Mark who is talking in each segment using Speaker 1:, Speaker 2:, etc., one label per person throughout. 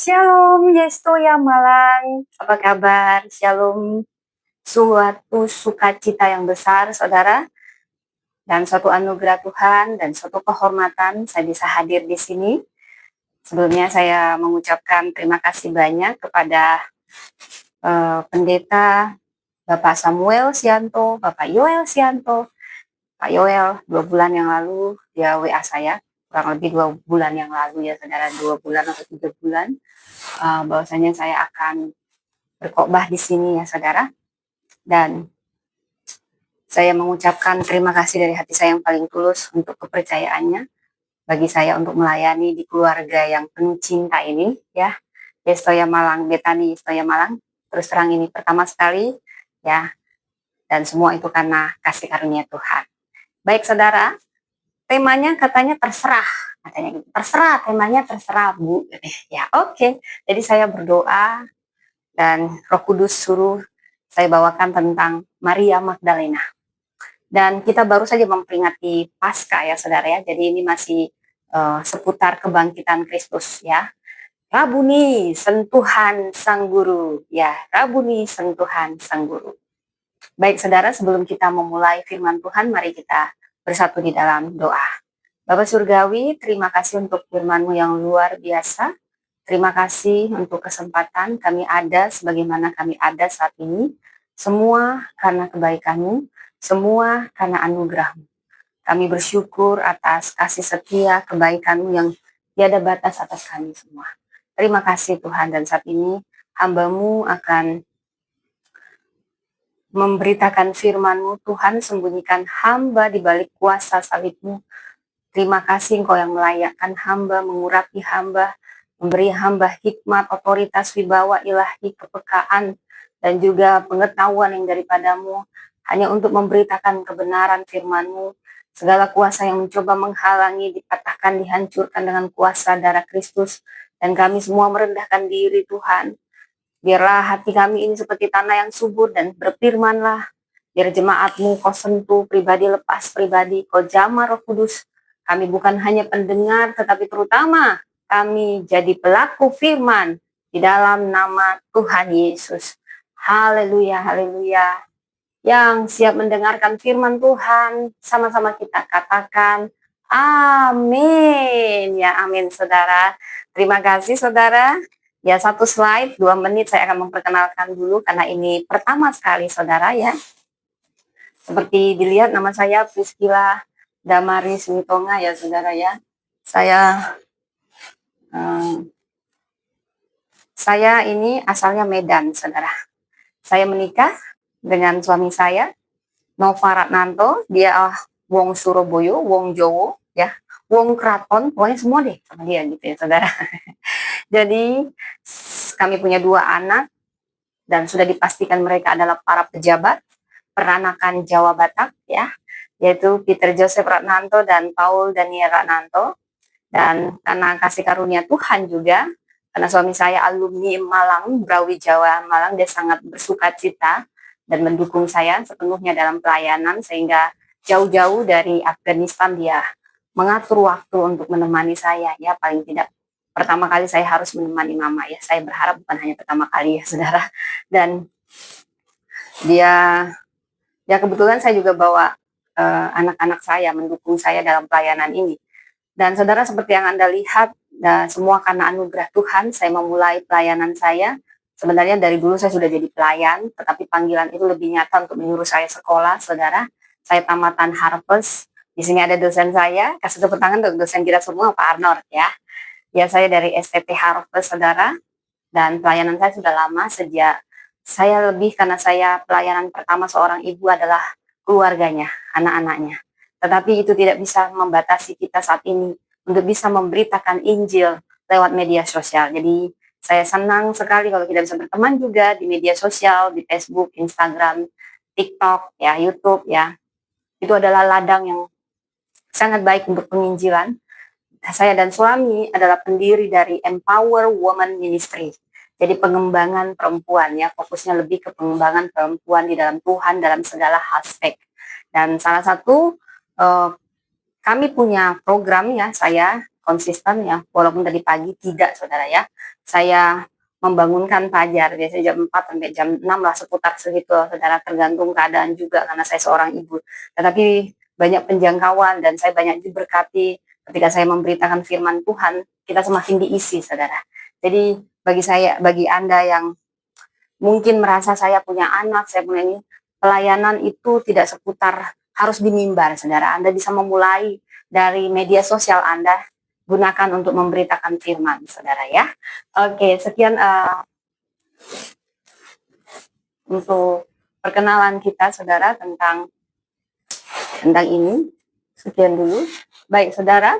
Speaker 1: Shalom, Yesto yang Malang. Apa kabar? Shalom, suatu sukacita yang besar, saudara, dan suatu anugerah Tuhan dan suatu kehormatan saya bisa hadir di sini. Sebelumnya saya mengucapkan terima kasih banyak kepada pendeta Bapak Samuel Sianto, Bapak Yoel Sianto. Pak Yoel 2 bulan yang lalu dia WA saya, kurang lebih 2 bulan yang lalu ya saudara, 2 bulan atau 3 bulan, bahwasanya saya akan berkhotbah di sini ya saudara. Dan saya mengucapkan terima kasih dari hati saya yang paling tulus untuk kepercayaannya bagi saya untuk melayani di keluarga yang penuh cinta ini ya. Yestoya Malang, Betani Yestoya Malang. Terus terang ini pertama sekali ya, dan semua itu karena kasih karunia Tuhan. Baik saudara, temanya katanya terserah, katanya gitu. Terserah, temanya terserah Bu. Ya oke. Jadi saya berdoa dan Roh Kudus suruh saya bawakan tentang Maria Magdalena. Dan kita baru saja memperingati Paskah ya saudara ya. Jadi ini masih seputar kebangkitan Kristus ya. Rabuni sentuhan Sang Guru ya. Rabuni sentuhan Sang Guru. Baik saudara, sebelum kita memulai firman Tuhan, mari kita bersatu di dalam doa. Bapak Surgawi, terima kasih untuk firman-Mu yang luar biasa. Terima kasih untuk kesempatan kami ada sebagaimana kami ada saat ini. Semua karena kebaikan-Mu, semua karena anugerah-Mu. Kami bersyukur atas kasih setia kebaikan-Mu yang tiada batas atas kami semua. Terima kasih Tuhan, dan saat ini hamba-Mu akan memberitakan firman-Mu. Tuhan, sembunyikan hamba di balik kuasa salib-Mu. Terima kasih Engkau yang melayakkan hamba, mengurapi hamba, memberi hamba hikmat, otoritas, wibawa ilahi, kepekaan, dan juga pengetahuan yang daripadamu, hanya untuk memberitakan kebenaran firman-Mu. Segala kuasa yang mencoba menghalangi, dipatahkan, dihancurkan dengan kuasa darah Kristus, dan kami semua merendahkan diri Tuhan. Biarlah hati kami ini seperti tanah yang subur, dan berfirmanlah, biar jemaat-Mu Kau sentuh pribadi lepas pribadi, Kau jamah Roh Kudus. Kami bukan hanya pendengar, tetapi terutama kami jadi pelaku firman di dalam nama Tuhan Yesus. Haleluya, haleluya. Yang siap mendengarkan firman Tuhan, sama-sama kita katakan amin. Ya, amin saudara. Terima kasih saudara. Ya, 1 slide, 2 menit saya akan memperkenalkan dulu karena ini pertama sekali saudara ya. Seperti dilihat, nama saya Priscilla Damaris Witonga ya saudara ya. Saya ini asalnya Medan saudara. Saya menikah dengan suami saya, Nova Ratnanto. Dia wong Surabaya, wong Jowo ya, wong Kraton, pokoknya semua deh sama dia gitu ya saudara. Jadi kami punya 2 anak dan sudah dipastikan mereka adalah para pejabat peranakan Jawa Batak ya, yaitu Peter Joseph Ratnanto dan Paul Daniel Ratnanto. Dan karena kasih karunia Tuhan juga, karena suami saya alumni Malang, Brawijaya Malang, dia sangat bersuka cita dan mendukung saya sepenuhnya dalam pelayanan, sehingga jauh-jauh dari Afghanistan dia mengatur waktu untuk menemani saya ya. Paling tidak pertama kali saya harus menemani mama ya, saya berharap bukan hanya pertama kali ya saudara. Dan dia ya, kebetulan saya juga bawa anak-anak saya mendukung saya dalam pelayanan ini. Dan saudara, seperti yang Anda lihat, semua karena anugerah Tuhan, saya memulai pelayanan saya. Sebenarnya dari dulu saya sudah jadi pelayan, tetapi panggilan itu lebih nyata untuk menyuruh saya sekolah, saudara. Saya tamatan Harvest. Di sini ada dosen saya, kasih tepuk tangan untuk dosen kita semua, Pak Arnold ya. Ya, saya dari STT Harvest, saudara. Dan pelayanan saya sudah lama, sejak saya lebih, karena saya pelayanan pertama seorang ibu adalah keluarganya, anak-anaknya. Tetapi itu tidak bisa membatasi kita saat ini untuk bisa memberitakan Injil lewat media sosial. Jadi saya senang sekali kalau kita bisa berteman juga di media sosial, di Facebook, Instagram, TikTok, ya, YouTube ya. Itu adalah ladang yang sangat baik untuk penginjilan. Saya dan suami adalah pendiri dari Empower Woman Ministry. Jadi pengembangan perempuan ya, fokusnya lebih ke pengembangan perempuan di dalam Tuhan dalam segala aspek. Dan salah satu kami punya program ya, saya konsisten ya, walaupun tadi pagi tidak saudara ya. Saya membangunkan fajar, biasanya jam 4 sampai jam 6 lah, seputar segitu saudara, tergantung keadaan juga karena saya seorang ibu. Tetapi banyak penjangkauan dan saya banyak diberkati ketika saya memberitakan firman Tuhan, kita semakin diisi saudara. Jadi bagi Anda yang mungkin merasa saya punya anak, saya punya ini, pelayanan itu tidak seputar harus di mimbar, saudara. Anda bisa memulai dari media sosial Anda, gunakan untuk memberitakan firman, saudara ya. Oke, sekian untuk perkenalan kita, saudara, tentang ini. Sekian dulu. Baik, saudara.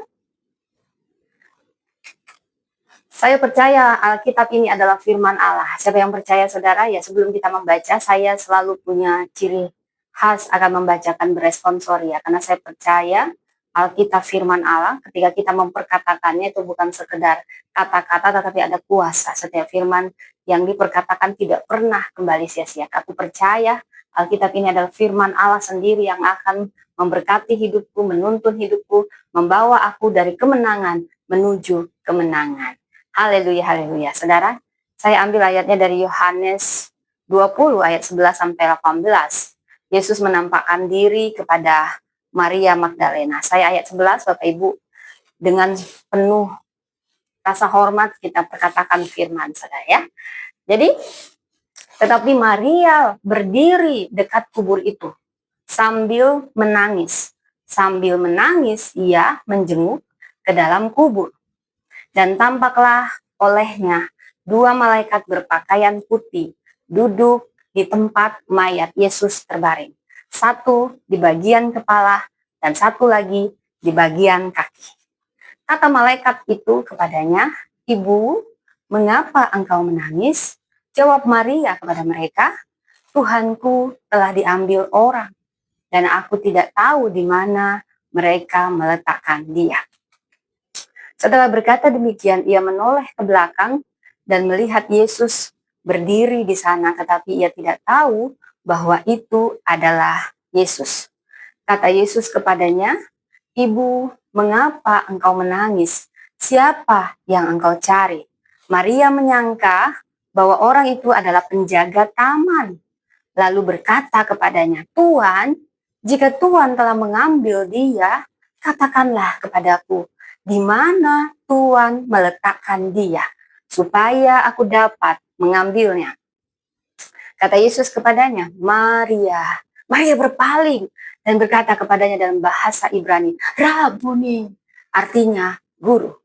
Speaker 1: Saya percaya Alkitab ini adalah firman Allah. Siapa yang percaya saudara? Ya sebelum kita membaca, saya selalu punya ciri khas akan membacakan beresponsori ya. Karena saya percaya Alkitab firman Allah, ketika kita memperkatakannya itu bukan sekedar kata-kata, tetapi ada kuasa. Setiap firman yang diperkatakan tidak pernah kembali sia-sia. Aku percaya Alkitab ini adalah firman Allah sendiri yang akan memberkati hidupku, menuntun hidupku, membawa aku dari kemenangan menuju kemenangan. Haleluya, haleluya. Saudara, saya ambil ayatnya dari Yohanes 20 ayat 11 sampai 18. Yesus menampakkan diri kepada Maria Magdalena. Saya ayat 11, Bapak Ibu, dengan penuh rasa hormat kita perkatakan firman, saudara ya. Jadi, tetapi Maria berdiri dekat kubur itu sambil menangis. Sambil menangis, ia menjenguk ke dalam kubur. Dan tampaklah olehnya 2 malaikat berpakaian putih duduk di tempat mayat Yesus terbaring. Satu di bagian kepala dan satu lagi di bagian kaki. Kata malaikat itu kepadanya, "Ibu, mengapa engkau menangis?" Jawab Maria kepada mereka, "Tuhanku telah diambil orang, dan aku tidak tahu di mana mereka meletakkan dia." Setelah berkata demikian, ia menoleh ke belakang dan melihat Yesus berdiri di sana, tetapi ia tidak tahu bahwa itu adalah Yesus. Kata Yesus kepadanya, "Ibu, mengapa engkau menangis? Siapa yang engkau cari?" Maria menyangka bahwa orang itu adalah penjaga taman. Lalu berkata kepadanya, "Tuan, jika Tuan telah mengambil dia, katakanlah kepadaku, di mana Tuan meletakkan dia, supaya aku dapat mengambilnya." Kata Yesus kepadanya, "Maria." Maria berpaling dan berkata kepadanya dalam bahasa Ibrani, "Rabuni," artinya guru.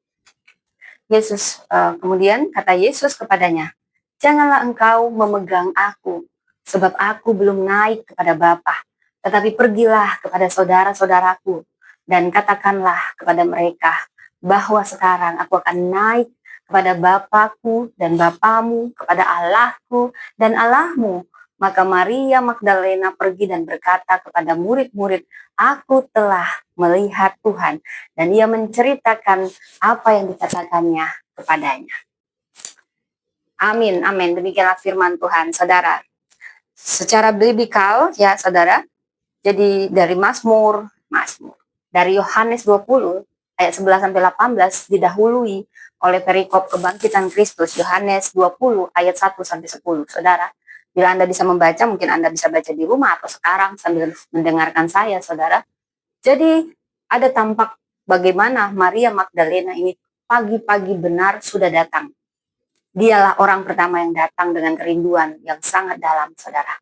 Speaker 1: Kemudian kata Yesus kepadanya, "Janganlah engkau memegang aku, sebab aku belum naik kepada Bapa, tetapi pergilah kepada saudara-saudaraku dan katakanlah kepada mereka bahwa sekarang aku akan naik kepada Bapakku dan Bapamu, kepada Allahku dan Allahmu." Maka Maria Magdalena pergi dan berkata kepada murid-murid, "Aku telah melihat Tuhan." Dan ia menceritakan apa yang dikatakannya kepadanya. Amin, amin. Demikianlah firman Tuhan, saudara. Secara biblikal ya, saudara. Jadi dari Mazmur, dari Yohanes 20 ayat 11 sampai 18 didahului oleh perikop kebangkitan Kristus, Yohanes 20 ayat 1 sampai 10. Saudara, bila Anda bisa membaca, mungkin Anda bisa baca di rumah atau sekarang sambil mendengarkan saya, saudara. Jadi ada tampak bagaimana Maria Magdalena ini pagi-pagi benar sudah datang. Dialah orang pertama yang datang dengan kerinduan yang sangat dalam, saudara.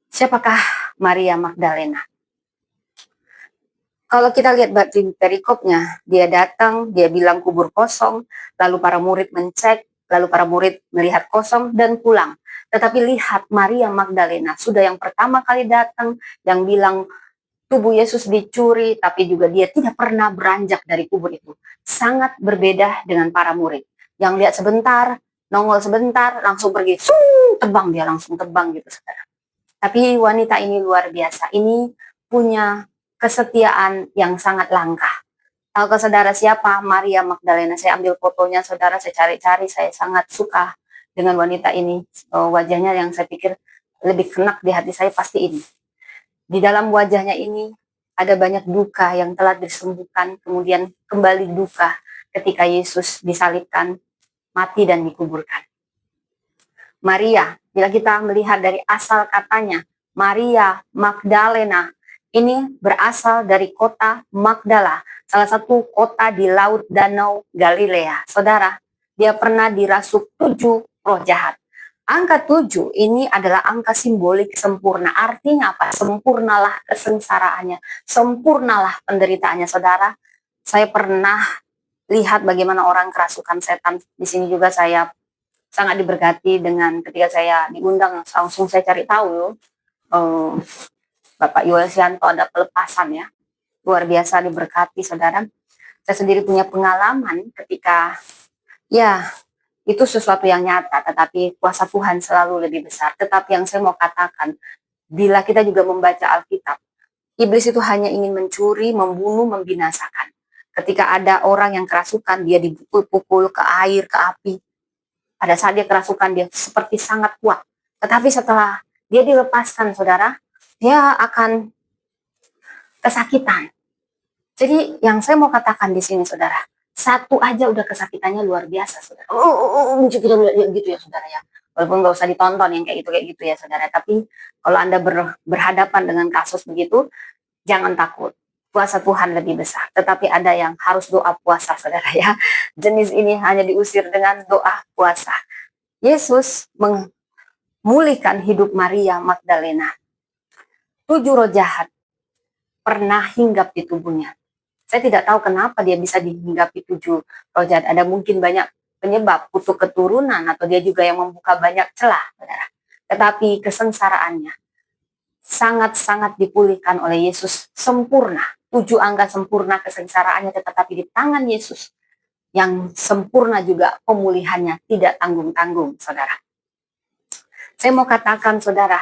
Speaker 1: Siapakah Maria Magdalena? Kalau kita lihat di perikopnya, dia datang, dia bilang kubur kosong, lalu para murid mencek, lalu para murid melihat kosong dan pulang. Tetapi lihat Maria Magdalena, sudah yang pertama kali datang, yang bilang tubuh Yesus dicuri, tapi juga dia tidak pernah beranjak dari kubur itu. Sangat berbeda dengan para murid. Yang lihat sebentar, nongol sebentar, langsung pergi, terbang, dia langsung terbang gitu, saudara. Tapi wanita ini luar biasa, ini punya kesetiaan yang sangat langka. Tahu ke saudara siapa Maria Magdalena? Saya ambil fotonya, saudara, saya cari-cari, saya sangat suka dengan wanita ini. Wajahnya yang saya pikir lebih kena di hati saya pasti ini. Di dalam wajahnya ini ada banyak duka yang telah disembuhkan, kemudian kembali duka. ketika Yesus disalibkan, mati dan dikuburkan. Maria, bila kita melihat dari asal katanya, Maria Magdalena, ini berasal dari kota Magdala, salah satu kota di Laut Danau Galilea. Saudara, dia pernah dirasuk 7 roh jahat. Angka 7 ini adalah angka simbolik sempurna. Artinya apa? Sempurnalah kesengsaraannya, sempurnalah penderitaannya. Saudara, saya pernah lihat bagaimana orang kerasukan setan. Di sini juga saya sangat diberkati dengan ketika saya diundang, langsung saya cari tahu Bapak Yuelsianto ada pelepasan ya. Luar biasa diberkati, saudara. Saya sendiri punya pengalaman ketika ya itu sesuatu yang nyata, tetapi kuasa Tuhan selalu lebih besar. Tetapi yang saya mau katakan, bila kita juga membaca Alkitab, iblis itu hanya ingin mencuri, membunuh, membinasakan. Ketika ada orang yang kerasukan, dia dipukul-pukul ke air, ke api. Pada saat dia kerasukan, dia seperti sangat kuat. Tetapi setelah dia dilepaskan, saudara, dia akan kesakitan. Jadi yang saya mau katakan di sini, saudara, satu aja udah kesakitannya luar biasa, saudara. Gitu ya, saudara ya. Walaupun nggak usah ditonton yang kayak gitu ya, saudara. Tapi kalau Anda berhadapan dengan kasus begitu, jangan takut. Kuasa Tuhan lebih besar. Tetapi ada yang harus doa puasa, saudara ya. Jenis ini hanya diusir dengan doa puasa. Yesus memulihkan hidup Maria Magdalena. 7 roh jahat pernah hinggap di tubuhnya. Saya tidak tahu kenapa dia bisa dihinggapi 7 roh jahat. Ada mungkin banyak penyebab, kutuk keturunan, atau dia juga yang membuka banyak celah, saudara. Tetapi kesengsaraannya sangat-sangat dipulihkan oleh Yesus sempurna. 7 angka sempurna kesengsaraannya, tetapi di tangan Yesus yang sempurna juga pemulihannya, tidak tanggung-tanggung, saudara. Saya mau katakan, saudara,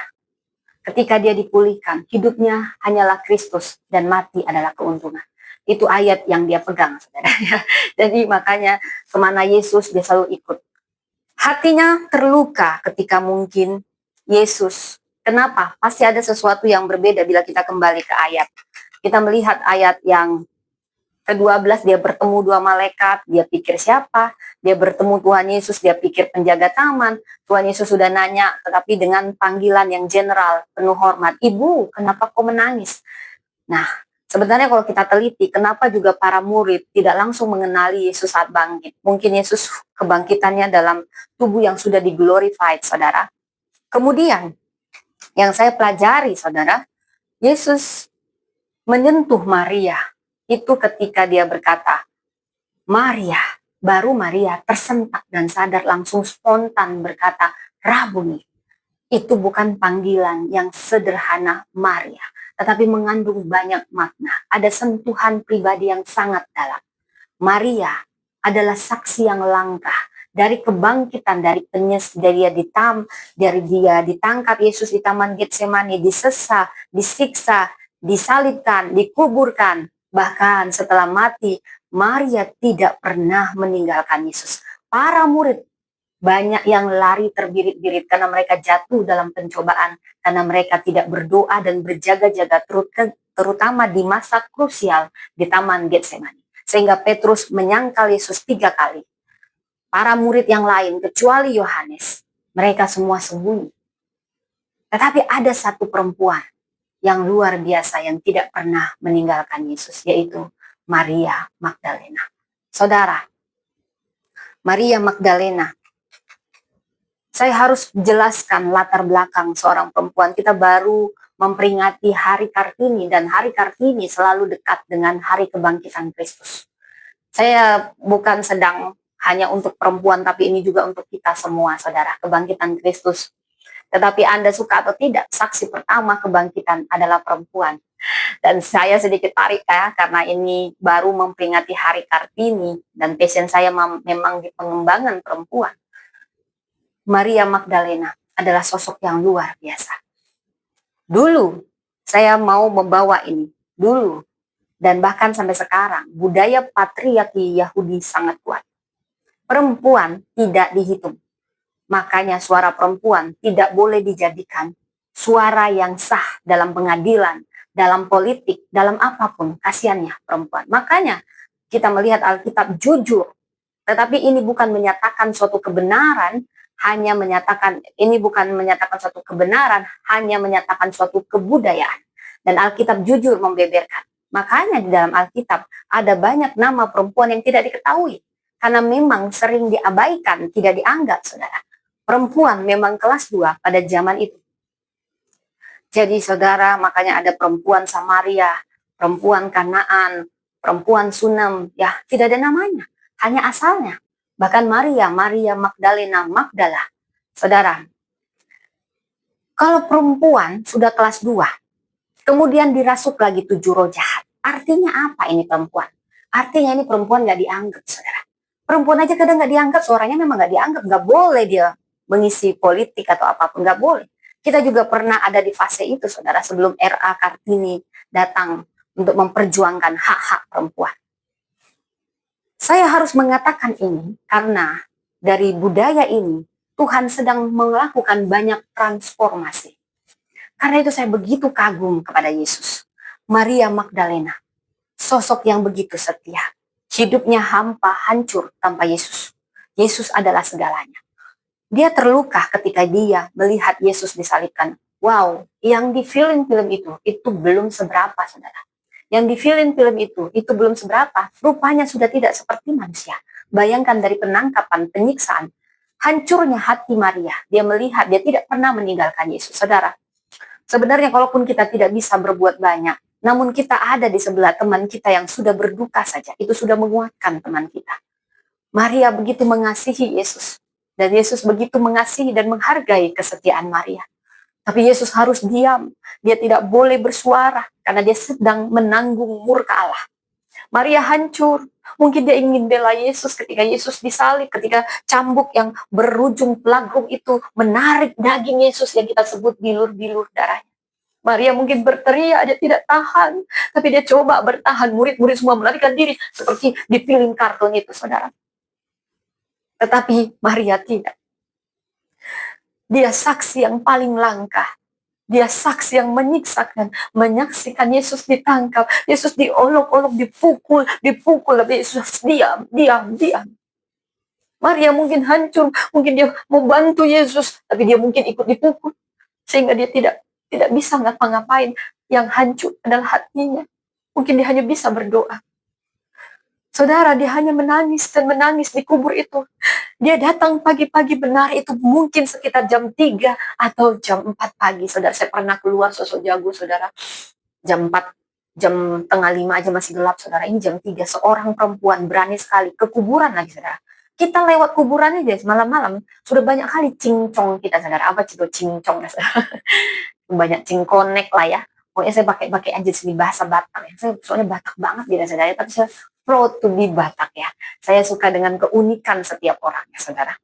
Speaker 1: ketika dia dipulihkan, hidupnya hanyalah Kristus dan mati adalah keuntungan. Itu ayat yang dia pegang, saudara. Jadi makanya kemana Yesus dia selalu ikut. Hatinya terluka ketika mungkin Yesus. Kenapa? Pasti ada sesuatu yang berbeda bila kita kembali ke ayat. Kita melihat ayat yang ke-12, dia bertemu 2 malaikat, dia pikir siapa? Dia bertemu Tuhan Yesus, dia pikir penjaga taman. Tuhan Yesus sudah nanya, tetapi dengan panggilan yang general, penuh hormat. Ibu, kenapa kau menangis? Nah, sebenarnya kalau kita teliti, kenapa juga para murid tidak langsung mengenali Yesus saat bangkit? Mungkin Yesus kebangkitannya dalam tubuh yang sudah di-glorified, saudara. Kemudian, yang saya pelajari, saudara, Yesus menyentuh Maria. Itu ketika dia berkata, Maria, baru Maria tersentak dan sadar langsung spontan berkata, Rabuni. Itu bukan panggilan yang sederhana Maria, tetapi mengandung banyak makna. Ada sentuhan pribadi yang sangat dalam. Maria adalah saksi yang langka dari kebangkitan, dari dia ditangkap Yesus di Taman Getsemani, disesa, disiksa, disalibkan, dikuburkan. Bahkan setelah mati, Maria tidak pernah meninggalkan Yesus. Para murid banyak yang lari terbirit-birit karena mereka jatuh dalam pencobaan, karena mereka tidak berdoa dan berjaga-jaga, terutama di masa krusial di Taman Getsemani. Sehingga Petrus menyangkal Yesus 3 kali. Para murid yang lain, kecuali Yohanes, mereka semua sembunyi. Tetapi ada satu perempuan yang luar biasa yang tidak pernah meninggalkan Yesus, yaitu Maria Magdalena. Saudara, Maria Magdalena, saya harus jelaskan latar belakang seorang perempuan. Kita baru memperingati Hari Kartini, dan Hari Kartini selalu dekat dengan Hari Kebangkitan Kristus. Saya bukan sedang hanya untuk perempuan, tapi ini juga untuk kita semua, saudara. Kebangkitan Kristus. Tetapi Anda suka atau tidak, saksi pertama kebangkitan adalah perempuan. Dan saya sedikit tarik ya, karena ini baru memperingati Hari Kartini, dan passion saya memang di pengembangan perempuan. Maria Magdalena adalah sosok yang luar biasa. Dulu, saya mau membawa ini. Dulu, dan bahkan sampai sekarang, budaya patriarki Yahudi sangat kuat. Perempuan tidak dihitung. Makanya suara perempuan tidak boleh dijadikan suara yang sah dalam pengadilan, dalam politik, dalam apapun. Kasihannya perempuan. Makanya kita melihat Alkitab jujur. Tetapi ini bukan menyatakan suatu kebenaran, ini bukan menyatakan suatu kebenaran, hanya menyatakan suatu kebudayaan. Dan Alkitab jujur membeberkan. Makanya di dalam Alkitab ada banyak nama perempuan yang tidak diketahui. Karena memang sering diabaikan, tidak dianggap, saudara. Perempuan memang kelas 2 pada zaman itu. Jadi saudara, makanya ada perempuan Samaria, perempuan Kanaan, perempuan Sunem, ya tidak ada namanya, hanya asalnya. Bahkan Maria Magdalena, Magdala. Saudara, kalau perempuan sudah kelas 2, kemudian dirasuk lagi 7 roh jahat, artinya apa ini perempuan? Artinya ini perempuan gak dianggap, saudara. Perempuan aja kadang gak dianggap, suaranya memang gak dianggap, gak boleh dia mengisi politik atau apapun, gak boleh. Kita juga pernah ada di fase itu, saudara, sebelum R.A. Kartini datang untuk memperjuangkan hak-hak perempuan. Saya harus mengatakan ini karena dari budaya ini, Tuhan sedang melakukan banyak transformasi. Karena itu saya begitu kagum kepada Yesus. Maria Magdalena, sosok yang begitu setia. Hidupnya hampa, hancur tanpa Yesus. Yesus adalah segalanya. Dia terluka ketika dia melihat Yesus disalibkan. Wow, yang di film itu belum seberapa, saudara. Yang di film itu belum seberapa. Rupanya sudah tidak seperti manusia. Bayangkan dari penangkapan, penyiksaan, hancurnya hati Maria. Dia melihat, dia tidak pernah meninggalkan Yesus. Saudara, sebenarnya kalaupun kita tidak bisa berbuat banyak, namun kita ada di sebelah teman kita yang sudah berduka saja, itu sudah menguatkan teman kita. Maria begitu mengasihi Yesus. Dan Yesus begitu mengasihi dan menghargai kesetiaan Maria. Tapi Yesus harus diam. Dia tidak boleh bersuara karena dia sedang menanggung murka Allah. Maria hancur. Mungkin dia ingin bela Yesus ketika Yesus disalib, ketika cambuk yang berujung pelagung itu menarik daging Yesus yang kita sebut bilur-bilur darahnya. Maria mungkin berteriak, dia tidak tahan. Tapi dia coba bertahan. Murid-murid semua melarikan diri. Seperti di film kartun itu, saudara. Tetapi Maria tidak. Dia saksi yang paling langka. Dia saksi yang menyaksikan Yesus ditangkap, Yesus diolok-olok, dipukul, tapi Yesus diam. Maria mungkin hancur, mungkin dia mau bantu Yesus, tapi dia mungkin ikut dipukul, sehingga dia tidak bisa ngapa-ngapain. Yang hancur adalah hatinya. Mungkin dia hanya bisa berdoa. Saudara, dia hanya menangis dan menangis di kubur itu. Dia datang pagi-pagi, benar itu mungkin sekitar jam 3 atau jam 4 pagi. Saudara, saya pernah keluar sosok jago, saudara. Jam 4, jam tengah 5 aja masih gelap, saudara. Ini jam 3, seorang perempuan berani sekali ke kuburan lagi, saudara. Kita lewat kuburannya aja malam-malam, sudah banyak kali cincong kita, saudara. Apa itu cincong, saudara? Banyak cingkonek lah ya. Pokoknya saya pakai aja sini bahasa Batak ya. Saya soalnya Batak banget gitu, saudara. Tapi saya proud to be Batak ya. Saya suka dengan keunikan setiap orang ya, saudara.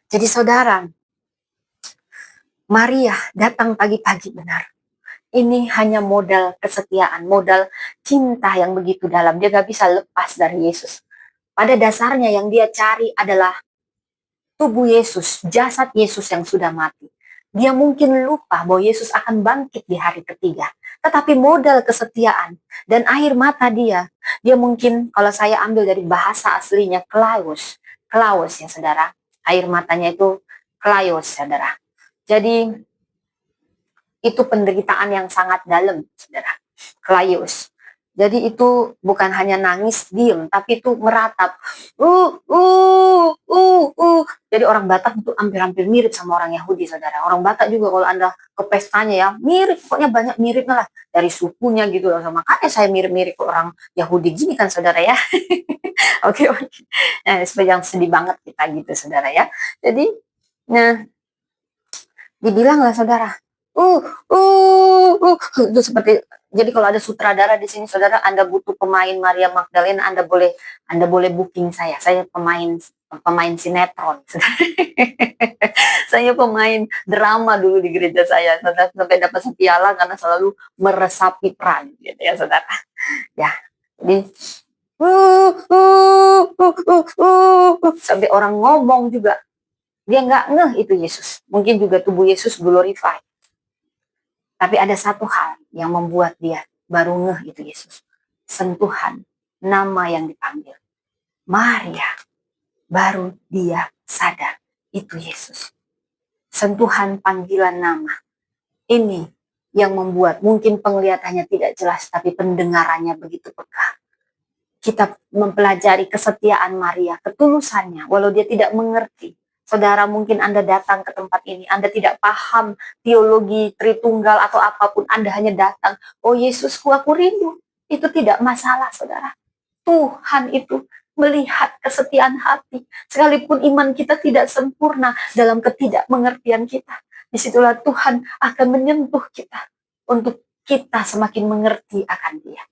Speaker 1: Jadi saudara, Maria datang pagi-pagi, benar. Ini hanya modal kesetiaan, modal cinta yang begitu dalam. Dia gak bisa lepas dari Yesus. Pada dasarnya yang dia cari adalah tubuh Yesus, jasad Yesus yang sudah mati. Dia mungkin lupa bahwa Yesus akan bangkit di hari ketiga. Tetapi modal kesetiaan dan air mata dia mungkin, kalau saya ambil dari bahasa aslinya, klaus ya saudara. Air matanya itu klaus, saudara. Jadi itu penderitaan yang sangat dalam, saudara. Klaus. Jadi itu bukan hanya nangis diem, tapi itu meratap. Jadi orang Batak itu hampir-hampir mirip sama orang Yahudi, saudara. Orang Batak juga kalau Anda ke pestanya ya, mirip, pokoknya banyak miripnya lah. Dari sukunya gitu loh. Makanya saya mirip-mirip orang Yahudi gini kan, saudara ya. Oke. Nah, seperti yang sedih banget kita gitu, saudara ya. Jadi, nah, dibilang lah saudara, itu seperti, jadi kalau ada sutradara di sini, saudara, Anda butuh pemain Maria Magdalena, Anda boleh booking saya pemain sinetron. Saya pemain drama dulu di gereja saya, saudara, sampai dapat piala karena selalu meresapi peran, gitu ya, saudara. Ya, jadi sampai orang ngomong juga, dia nggak ngeh itu Yesus. Mungkin juga tubuh Yesus glorified. Tapi ada satu hal yang membuat dia baru ngeh itu Yesus. Sentuhan nama yang dipanggil. Maria, baru dia sadar itu Yesus. Sentuhan panggilan nama ini yang membuat mungkin penglihatannya tidak jelas, tapi pendengarannya begitu peka. Kita mempelajari kesetiaan Maria, ketulusannya, walau dia tidak mengerti. Saudara, mungkin Anda datang ke tempat ini, Anda tidak paham teologi Tritunggal atau apapun, Anda hanya datang, oh Yesusku aku rindu. Itu tidak masalah, saudara. Tuhan itu melihat kesetiaan hati. Sekalipun iman kita tidak sempurna dalam ketidakmengertian kita, disitulah Tuhan akan menyentuh kita untuk kita semakin mengerti akan Dia.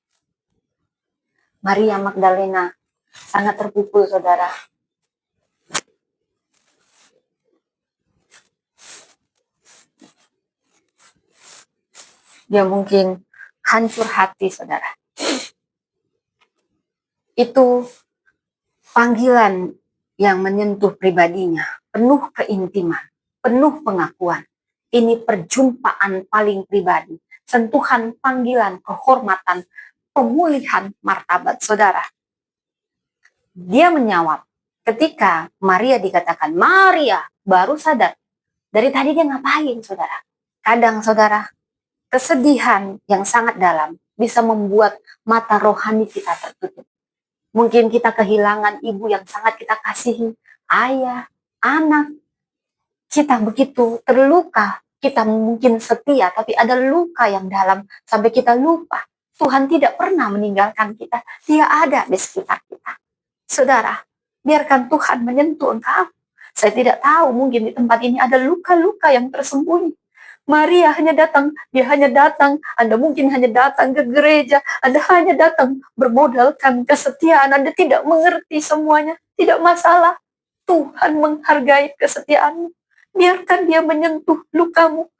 Speaker 1: Maria Magdalena sangat terpukul, saudara. Dia mungkin hancur hati, saudara. Itu panggilan yang menyentuh pribadinya, penuh keintiman, penuh pengakuan. Ini perjumpaan paling pribadi, sentuhan panggilan, kehormatan, pemulihan martabat, saudara. Dia menjawab, ketika Maria dikatakan, Maria baru sadar. Dari tadi dia ngapain, saudara? Kadang, saudara, kesedihan yang sangat dalam bisa membuat mata rohani kita tertutup. Mungkin kita kehilangan ibu yang sangat kita kasihi, ayah, anak. Kita begitu terluka, kita mungkin setia, tapi ada luka yang dalam sampai kita lupa. Tuhan tidak pernah meninggalkan kita, Dia ada di sekitar kita. Saudara, biarkan Tuhan menyentuh engkau. Saya tidak tahu, mungkin di tempat ini ada luka-luka yang tersembunyi. Maria hanya datang, dia hanya datang, Anda mungkin hanya datang ke gereja, Anda hanya datang bermodalkan kesetiaan, Anda tidak mengerti semuanya, tidak masalah. Tuhan menghargai kesetiaanmu. Biarkan dia menyentuh lukamu.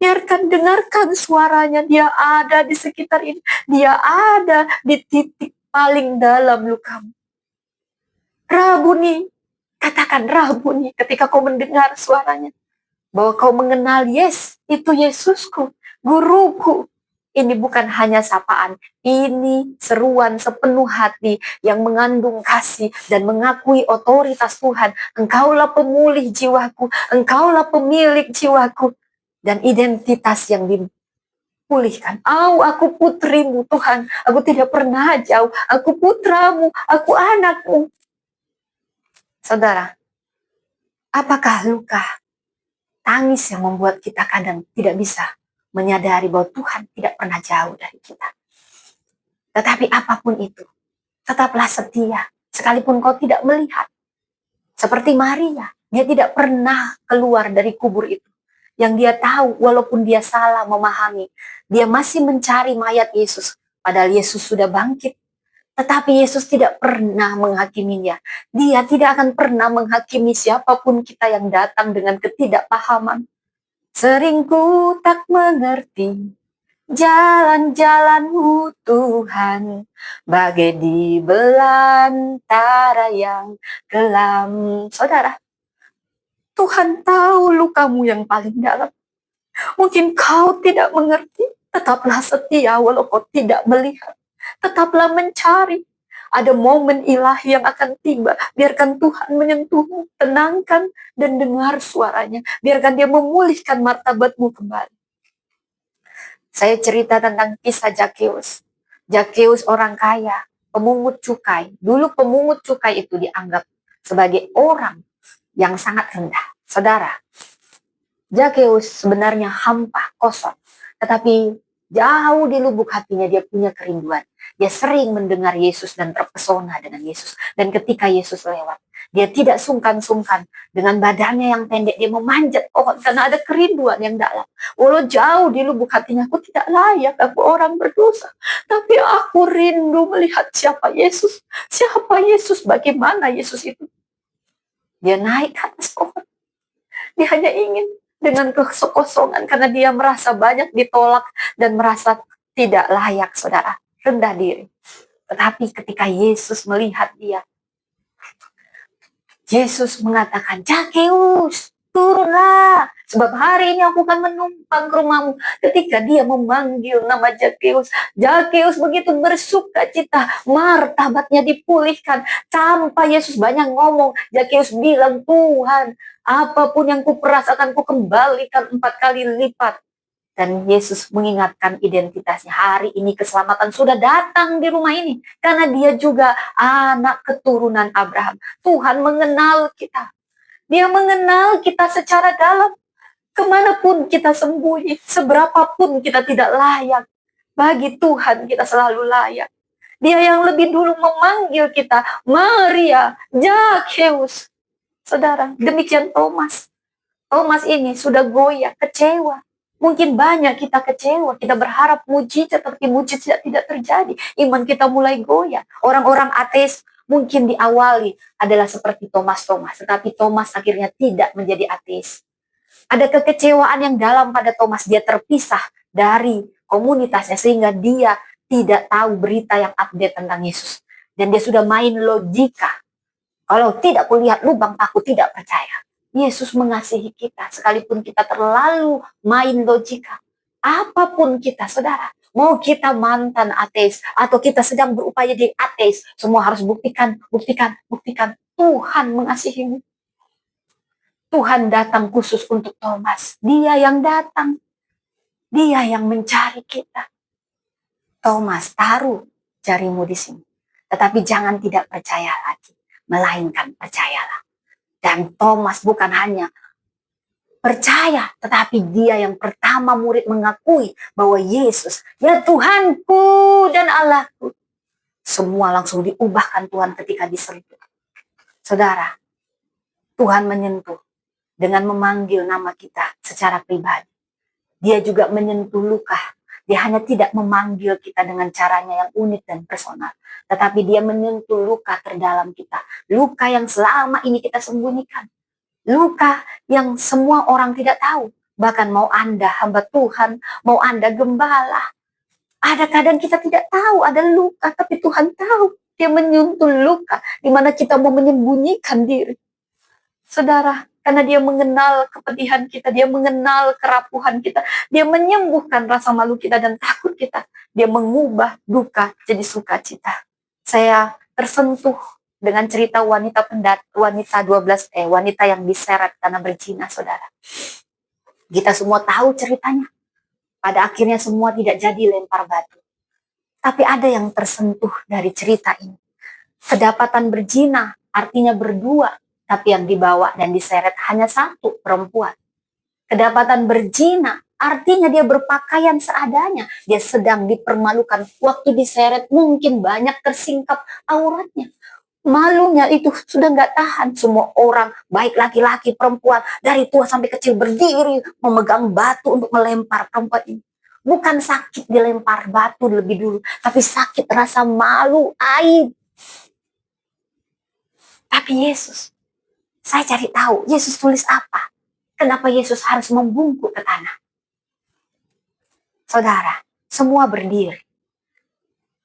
Speaker 1: Biarkan dengarkan suaranya, dia ada di sekitar ini. Dia ada di titik paling dalam lukamu. Rabuni, katakan Rabuni ketika kau mendengar suaranya. Bahwa kau mengenal, yes, itu Yesusku, guruku. Ini bukan hanya sapaan, ini seruan sepenuh hati yang mengandung kasih dan mengakui otoritas Tuhan. Engkaulah pemulih jiwaku, engkaulah pemilik jiwaku. Dan identitas yang dipulihkan. Aku putrimu Tuhan, aku tidak pernah jauh, aku putramu, aku anakmu. Saudara, apakah luka, tangis yang membuat kita kadang tidak bisa menyadari bahwa Tuhan tidak pernah jauh dari kita? Tetapi apapun itu, tetaplah setia, sekalipun kau tidak melihat. Seperti Maria, dia tidak pernah keluar dari kubur itu. Yang dia tahu, walaupun dia salah memahami, dia masih mencari mayat Yesus, padahal Yesus sudah bangkit. Tetapi Yesus tidak pernah menghakiminya. Dia tidak akan pernah menghakimi siapapun kita yang datang dengan ketidakpahaman. Sering ku tak mengerti jalan-jalan-Mu Tuhan, bagai di belantara yang kelam. Saudara, Tuhan tahu lukamu yang paling dalam. Mungkin kau tidak mengerti, tetaplah setia walau kau tidak melihat. Tetaplah mencari. Ada momen ilahi yang akan tiba. Biarkan Tuhan menyentuhmu, tenangkan dan dengar suaranya. Biarkan Dia memulihkan martabatmu kembali. Saya cerita tentang kisah Zakeus. Zakeus orang kaya, pemungut cukai. Dulu pemungut cukai itu dianggap sebagai orang yang sangat rendah. Saudara, Zakeus sebenarnya hampa, kosong. Tetapi jauh di lubuk hatinya dia punya kerinduan. Dia sering mendengar Yesus dan terpesona dengan Yesus. Dan ketika Yesus lewat, dia tidak sungkan-sungkan. Dengan badannya yang pendek, dia memanjat pohon karena ada kerinduan yang dalam. Walau jauh di lubuk hatinya, aku tidak layak, aku orang berdosa. Tapi aku rindu melihat siapa Yesus. Siapa Yesus, bagaimana Yesus itu. Dia naik ke atas pohon. Dia hanya ingin dengan kekosongan karena dia merasa banyak ditolak dan merasa tidak layak, saudara, rendah diri. Tetapi ketika Yesus melihat dia, Yesus mengatakan, Zakeus, turunlah, sebab hari ini aku akan menumpang ke rumahmu. Ketika dia memanggil nama Zakeus, Zakeus begitu bersuka cita, martabatnya dipulihkan. Tanpa Yesus banyak ngomong, Zakeus bilang, Tuhan, apapun yang kuperas akan kukembalikan 4 kali lipat. Dan Yesus mengingatkan identitasnya. Hari ini keselamatan sudah datang di rumah ini. Karena dia juga anak keturunan Abraham. Tuhan mengenal kita. Dia mengenal kita secara dalam. Kemanapun kita sembunyi, seberapapun kita tidak layak. Bagi Tuhan kita selalu layak. Dia yang lebih dulu memanggil kita, Maria, Zakeus. Saudara, demikian Thomas. Thomas ini sudah goyah, kecewa. Mungkin banyak kita kecewa, kita berharap mujizat, tapi mujizat tidak terjadi. Iman kita mulai goyah. Orang-orang ateis mungkin diawali adalah seperti Thomas, tetapi Thomas akhirnya tidak menjadi ateis. Ada kekecewaan yang dalam pada Thomas, dia terpisah dari komunitasnya sehingga dia tidak tahu berita yang update tentang Yesus. Dan dia sudah main logika. Kalau tidak kulihat lubang, aku tidak percaya. Yesus mengasihi kita sekalipun kita terlalu main logika. Apapun kita, saudara, mau kita mantan ateis atau kita sedang berupaya jadi ateis, semua harus buktikan. Tuhan mengasihimu. Tuhan datang khusus untuk Thomas. Dia yang datang. Dia yang mencari kita. Thomas, taruh jarimu di sini. Tetapi jangan tidak percaya lagi, melainkan percayalah. Dan Thomas bukan hanya percaya, tetapi dia yang pertama murid mengakui bahwa Yesus, ya Tuhanku dan Allahku. Semua langsung diubahkan Tuhan ketika disentuh. Saudara, Tuhan menyentuh dengan memanggil nama kita secara pribadi. Dia juga menyentuh luka. Dia hanya tidak memanggil kita dengan caranya yang unik dan personal. Tetapi dia menyentuh luka terdalam kita. Luka yang selama ini kita sembunyikan. Luka yang semua orang tidak tahu. Bahkan mau Anda hamba Tuhan, mau Anda gembala. Ada kadang kita tidak tahu ada luka, tapi Tuhan tahu. Dia menyentuh luka, di mana kita mau menyembunyikan diri. Saudara, karena dia mengenal kepedihan kita, dia mengenal kerapuhan kita, dia menyembuhkan rasa malu kita dan takut kita. Dia mengubah duka jadi sukacita. Saya tersentuh dengan cerita wanita 12 wanita yang diseret karena berzina, saudara. Kita semua tahu ceritanya. Pada akhirnya semua tidak jadi lempar batu. Tapi ada yang tersentuh dari cerita ini. Kedapatan berzina artinya berdua, tapi yang dibawa dan diseret hanya satu perempuan. Kedapatan berzina artinya dia berpakaian seadanya. Dia sedang dipermalukan. Waktu diseret mungkin banyak tersingkap auratnya. Malunya itu sudah nggak tahan. Semua orang, baik laki-laki, perempuan, dari tua sampai kecil berdiri, memegang batu untuk melempar perempuan ini. Bukan sakit dilempar batu lebih dulu, tapi sakit rasa malu, aib. Tapi Yesus, saya cari tahu, Yesus tulis apa? Kenapa Yesus harus membungkuk ke tanah? Saudara, semua berdiri.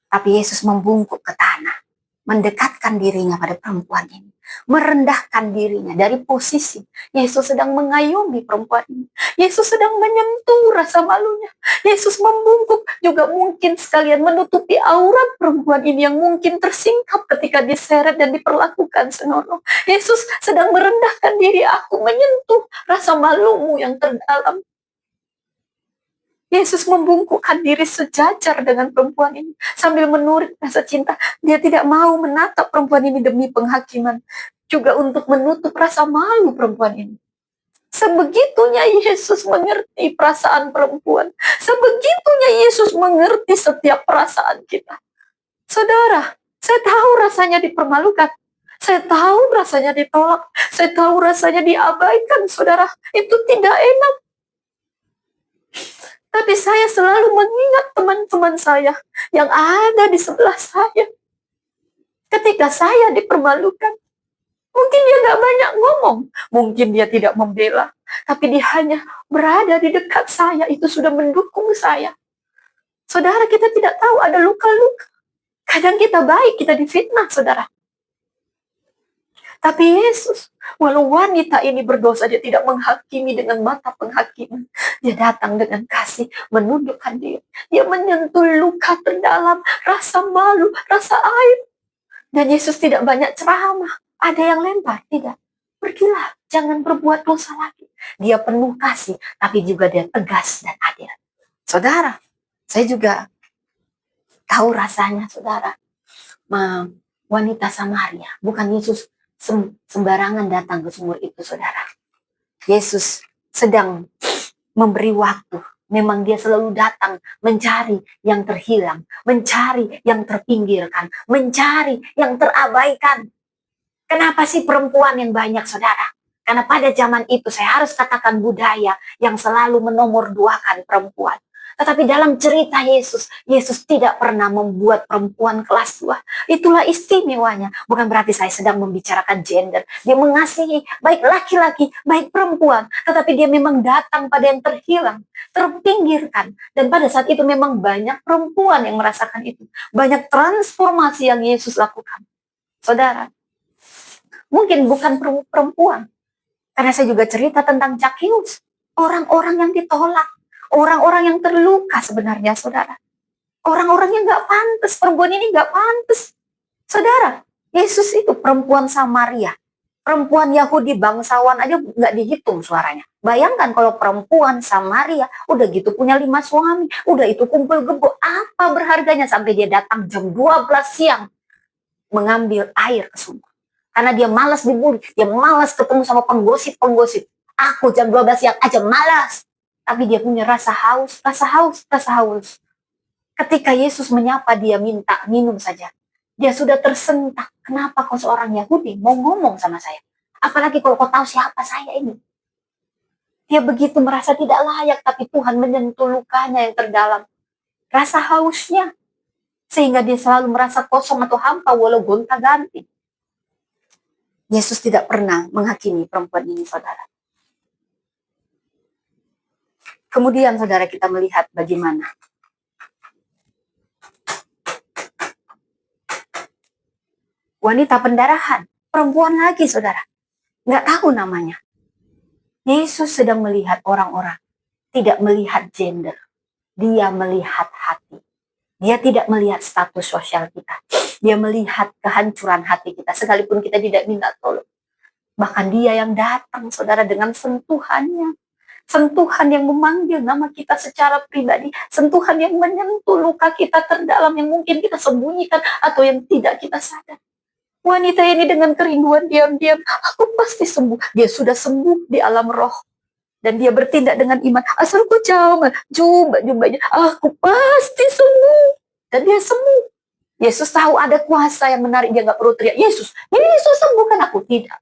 Speaker 1: Tapi Yesus membungkuk ke tanah. Mendekatkan dirinya pada perempuan ini. Merendahkan dirinya dari posisi. Yesus sedang mengayomi perempuan ini. Yesus sedang menyentuh rasa malunya. Yesus membungkuk juga mungkin sekalian menutupi aurat perempuan ini yang mungkin tersingkap ketika diseret dan diperlakukan senonoh. Yesus sedang merendahkan diri, aku menyentuh rasa malumu yang terdalam. Yesus membungkukkan diri sejajar dengan perempuan ini. Sambil menurik rasa cinta. Dia tidak mau menatap perempuan ini demi penghakiman. Juga untuk menutup rasa malu perempuan ini. Sebegitunya Yesus mengerti perasaan perempuan. Sebegitunya Yesus mengerti setiap perasaan kita. Saudara, saya tahu rasanya dipermalukan. Saya tahu rasanya ditolak. Saya tahu rasanya diabaikan, saudara. Itu tidak enak. Tapi saya selalu mengingat teman-teman saya yang ada di sebelah saya. Ketika saya dipermalukan, mungkin dia gak banyak ngomong, mungkin dia tidak membela, tapi dia hanya berada di dekat saya, itu sudah mendukung saya. Saudara, kita tidak tahu ada luka-luka. Kadang kita baik, kita difitnah, saudara.
Speaker 2: Tapi Yesus, walau wanita ini berdosa, dia tidak menghakimi dengan mata penghakiman. Dia datang dengan kasih, menundukkan diri. Dia menyentuh luka terdalam, rasa malu, rasa aib. Dan Yesus tidak banyak ceramah. Ada yang lempar, tidak. Pergilah, jangan berbuat dosa lagi. Dia penuh kasih, tapi juga dia tegas dan adil. Saudara, saya juga tahu rasanya, saudara. Wanita Samaria, bukan Yesus sembarangan datang ke sumur itu, saudara. Yesus sedang memberi waktu. Memang dia selalu datang mencari yang terhilang, mencari yang terpinggirkan, mencari yang terabaikan. Kenapa sih perempuan yang banyak, saudara? Karena pada zaman itu saya harus katakan budaya yang selalu menomorduakan perempuan. Tetapi dalam cerita Yesus, Yesus tidak pernah membuat perempuan kelas 2. Itulah istimewanya. Bukan berarti saya sedang membicarakan gender. Dia mengasihi baik laki-laki, baik perempuan. Tetapi dia memang datang pada yang terhilang, terpinggirkan. Dan pada saat itu memang banyak perempuan yang merasakan itu. Banyak transformasi yang Yesus lakukan. Saudara, mungkin bukan perempuan. Karena saya juga cerita tentang Zakheus. Orang-orang yang ditolak. Orang-orang yang terluka sebenarnya, saudara. Orang-orang yang gak pantas. Perempuan ini gak pantas. Saudara, Yesus itu perempuan Samaria. Perempuan Yahudi bangsawan aja gak dihitung suaranya. Bayangkan kalau perempuan Samaria udah gitu punya 5 suami. Udah itu kumpul gebo. Apa berharganya sampai dia datang jam 12 siang mengambil air ke sumur. Karena dia malas dibully. Dia malas ketemu sama penggosip-penggosip. Aku jam 12 siang aja malas. Tapi dia punya rasa haus, rasa haus, rasa haus. Ketika Yesus menyapa dia minta minum saja. Dia sudah tersentak. Kenapa kau seorang Yahudi mau ngomong sama saya? Apalagi kalau kau tahu siapa saya ini. Dia begitu merasa tidak layak, tapi Tuhan menyentuh lukanya yang terdalam. Rasa hausnya. Sehingga dia selalu merasa kosong atau hampa walau gonta-ganti. Yesus tidak pernah menghakimi perempuan ini, saudara. Kemudian saudara kita melihat bagaimana wanita pendarahan, perempuan lagi, saudara. Nggak tahu namanya. Yesus sedang melihat orang-orang, tidak melihat gender. Dia melihat hati. Dia tidak melihat status sosial kita. Dia melihat kehancuran hati kita, sekalipun kita tidak minta tolong. Bahkan dia yang datang, saudara, dengan sentuhannya. Sentuhan yang memanggil nama kita secara pribadi. Sentuhan yang menyentuh luka kita terdalam yang mungkin kita sembunyikan atau yang tidak kita sadar. Wanita ini dengan kerinduan diam-diam, aku pasti sembuh. Dia sudah sembuh di alam roh. Dan dia bertindak dengan iman. Asal ku jubahnya, aku pasti sembuh. Dan dia sembuh. Yesus tahu ada kuasa yang menarik. Dia gak perlu teriak, Yesus, Yesus sembuhkan aku. Tidak.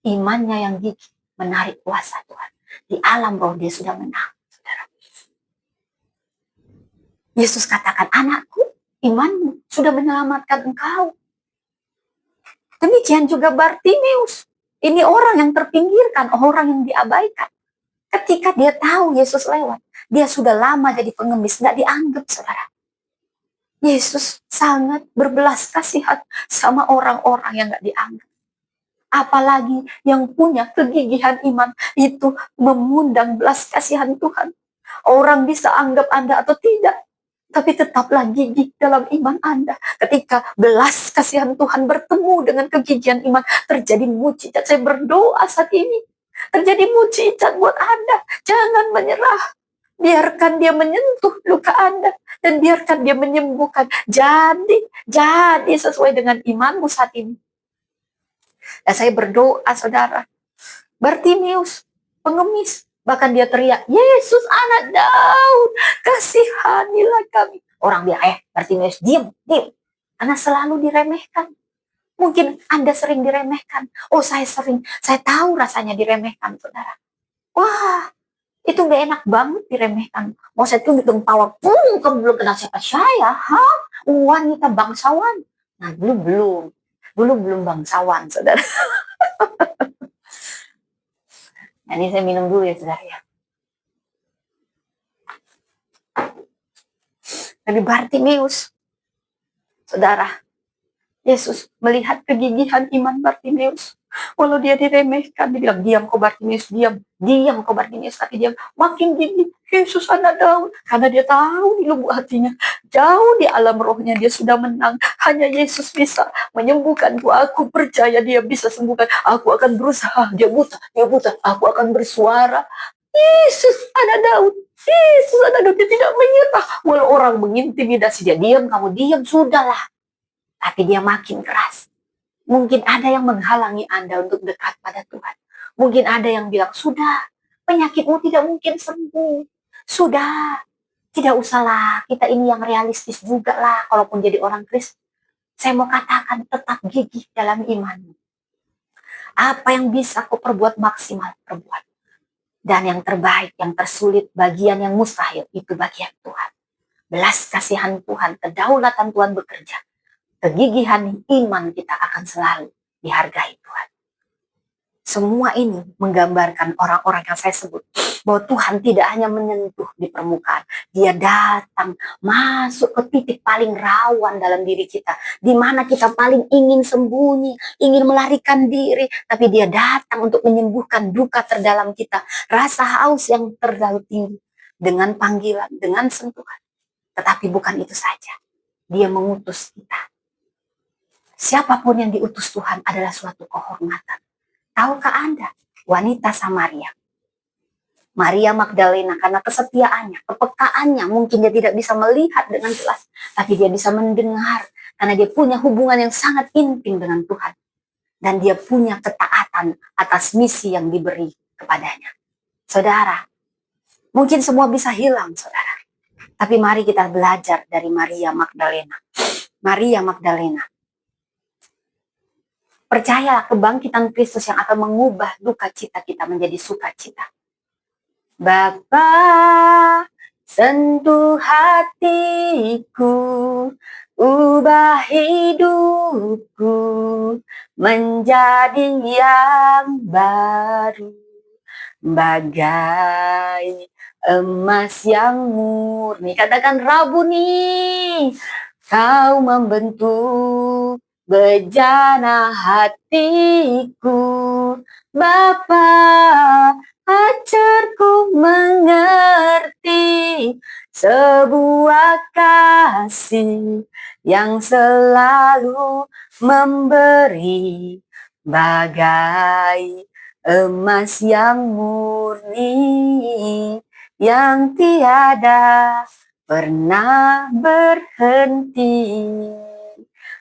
Speaker 2: Imannya yang gigih menarik kuasa Tuhan. Di alam roh dia sudah menang, saudara. Yesus katakan, anakku, imanmu sudah menyelamatkan engkau. Demikian juga Bartimeus. Ini orang yang terpinggirkan, orang yang diabaikan. Ketika dia tahu Yesus lewat, dia sudah lama jadi pengemis, gak dianggap, saudara. Yesus sangat berbelas kasihan sama orang-orang yang gak dianggap. Apalagi yang punya kegigihan iman itu mengundang belas kasihan Tuhan. Orang bisa anggap Anda atau tidak, tapi tetaplah gigih dalam iman Anda. Ketika belas kasihan Tuhan bertemu dengan kegigihan iman, terjadi mujizat. Saya berdoa saat ini, terjadi mujizat buat Anda. Jangan menyerah. Biarkan dia menyentuh luka Anda dan biarkan dia menyembuhkan. Jadi sesuai dengan imanmu saat ini. Dan saya berdoa, saudara, Bartimeus, pengemis, bahkan dia teriak, Yesus anak Daud, kasihanilah kami. Orang bilang, Bartimeus, diam. Karena selalu diremehkan. Mungkin Anda sering diremehkan. Oh, saya tahu rasanya diremehkan, saudara. Wah, itu gak enak banget diremehkan. Mau saya tunjuk dong power, kamu belum kenal siapa saya, wanita bangsawan. Nah, dulu belum bangsawan, saudara. Nah, ini saya minum dulu ya, saudara ya. Dari Bartimeus, saudara, Yesus melihat kegigihan iman Bartimeus. Walau dia diremehkan, dia bilang, diam kau Bartimeus, diam, diam kau Bartimeus, tapi dia makin gigit, Yesus anak Daud, karena dia tahu di lubuk hatinya, jauh di alam rohnya dia sudah menang, hanya Yesus bisa menyembuhkanku, aku percaya dia bisa sembuhkan, aku akan berusaha, dia buta, aku akan bersuara, Yesus anak Daud, Yesus anak Daud, dia tidak menyerah, walau orang mengintimidasi dia, diam kamu, diam, sudahlah, tapi dia makin keras. Mungkin ada yang menghalangi Anda untuk dekat pada Tuhan. Mungkin ada yang bilang, sudah, penyakitmu tidak mungkin sembuh. Sudah, tidak usahlah, kita ini yang realistis juga lah, kalaupun jadi orang Kristen. Saya mau katakan, tetap gigih dalam imanmu. Apa yang bisa kau perbuat maksimal, perbuat. Dan yang terbaik, yang tersulit, bagian yang mustahil, itu bagian Tuhan. Belas kasihan Tuhan, kedaulatan Tuhan bekerja. Kegigihan iman kita akan selalu dihargai Tuhan. Semua ini menggambarkan orang-orang yang saya sebut bahwa Tuhan tidak hanya menyentuh di permukaan, dia datang masuk ke titik paling rawan dalam diri kita, di mana kita paling ingin sembunyi, ingin melarikan diri, tapi dia datang untuk menyembuhkan duka terdalam kita, rasa haus yang terlalu tinggi, dengan panggilan, dengan sentuhan. Tetapi bukan itu saja, dia mengutus kita. Siapapun yang diutus Tuhan adalah suatu kehormatan. Tahukah Anda, wanita Samaria, Maria Magdalena, karena kesetiaannya, kepekaannya, mungkin dia tidak bisa melihat dengan jelas, tapi dia bisa mendengar, karena dia punya hubungan yang sangat intim dengan Tuhan. Dan dia punya ketaatan atas misi yang diberi kepadanya. Saudara, mungkin semua bisa hilang, saudara. Tapi mari kita belajar dari Maria Magdalena. Maria Magdalena, percayalah kebangkitan Kristus yang akan mengubah duka cita kita menjadi sukacita. Bapa, sentuh hatiku, ubah hidupku menjadi yang baru, bagai emas yang murni. Katakan, Rabuni, kau membentuk bejana hatiku, Bapa, ajarku mengerti sebuah kasih yang selalu memberi, bagai emas yang murni yang tiada pernah berhenti,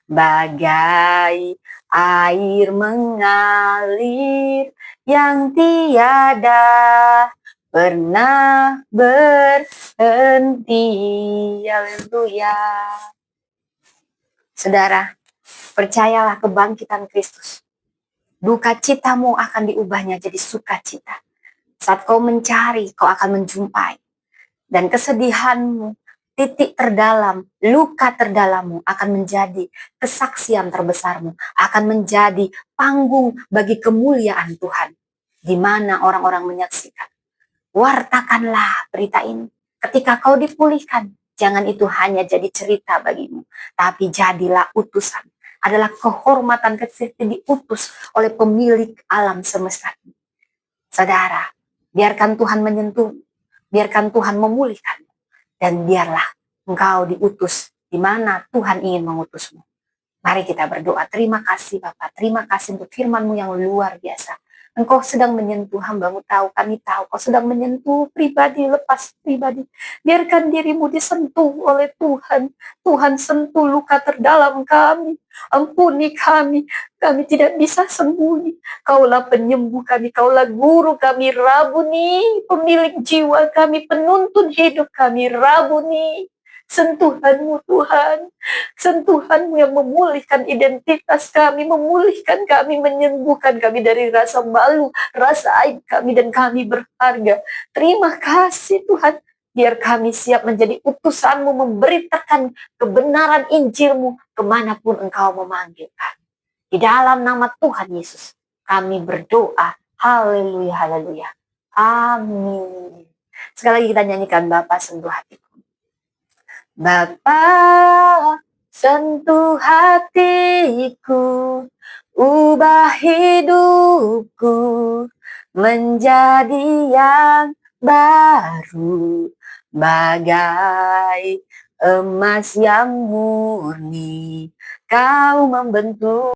Speaker 2: bagai air mengalir yang tiada pernah berhenti. Haleluya. Saudara, percayalah kebangkitan Kristus. Duka citamu akan diubahnya jadi sukacita. Saat kau mencari, kau akan menjumpai. Dan kesedihanmu, titik terdalam, luka terdalammu akan menjadi kesaksian terbesarmu, akan menjadi panggung bagi kemuliaan Tuhan, di mana orang-orang menyaksikan. Wartakanlah berita ini. Ketika kau dipulihkan, jangan itu hanya jadi cerita bagimu, tapi jadilah utusan. Adalah kehormatan ketika diutus oleh pemilik alam semesta ini. Saudara, biarkan Tuhan menyentuh, biarkan Tuhan memulihkan, dan biarlah engkau diutus di mana Tuhan ingin mengutusmu. Mari kita berdoa. Terima kasih Bapak, terima kasih untuk firman-Mu yang luar biasa. Engkau sedang menyentuh hamba-Mu, kami tahu, Kau sedang menyentuh pribadi, lepas pribadi. Biarkan dirimu disentuh oleh Tuhan. Tuhan, sentuh luka terdalam kami. Ampuni kami tidak bisa sembunyi. Kaulah penyembuh kami, Kaulah guru kami, Rabuni, pemilik jiwa kami, penuntun hidup kami, Rabuni. Sentuhan-Mu Tuhan, sentuhan-Mu yang memulihkan identitas kami, memulihkan kami, menyembuhkan kami dari rasa malu, rasa aib kami, dan kami berharga. Terima kasih Tuhan, biar kami siap menjadi utusan-Mu, memberitakan kebenaran Injil-Mu kemanapun Engkau memanggil kami. Di dalam nama Tuhan Yesus, kami berdoa. Haleluya, haleluya. Amin. Sekali lagi kita nyanyikan, Bapa sentuh hatiku. Bapa, sentuh hatiku,
Speaker 1: Ubah hidupku menjadi yang baru, bagai emas yang murni. Kau membentuk